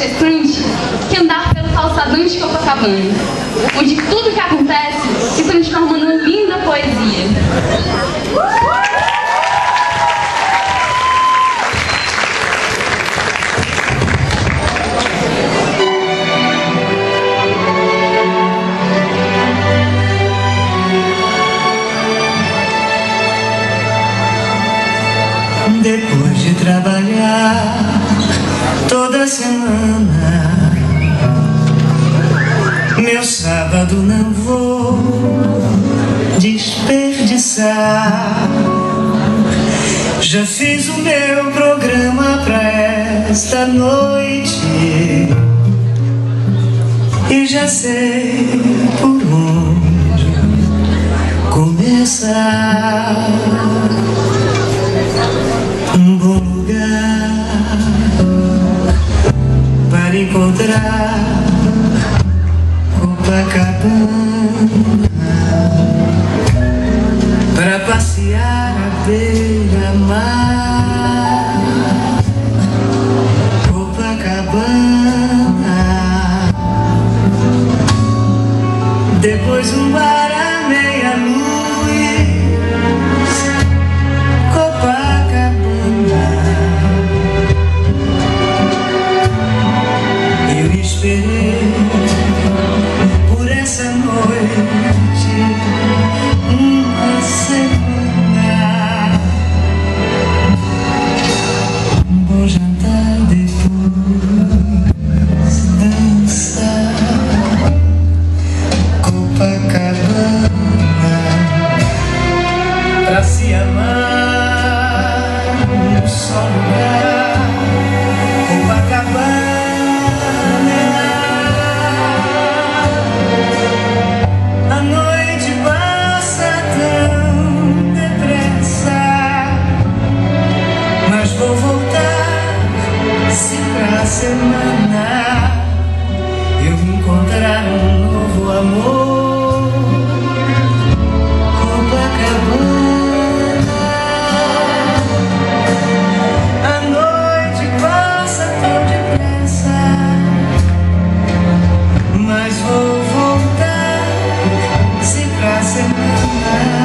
estressante que andar pelo calçadão de Copacabana, onde tudo que acontece se transforma numa linda poesia. Depois de trabalhar toda semana, meu sábado não vou desperdiçar. Já fiz o meu programa pra esta noite e já sei por onde começar. Um bom lugar para encontrar Copacabana, para passear à beira-mar. Copacabana, depois um bar à meia-luz. Esperei por essa noite uma semana. Um bom jantar, depois dançar. Copacabana, pra se amar um só lugar. Copacabana, vou voltar se pra semana eu encontrar um novo amor. Copacabana, a noite passa tão depressa, mas vou voltar se pra semana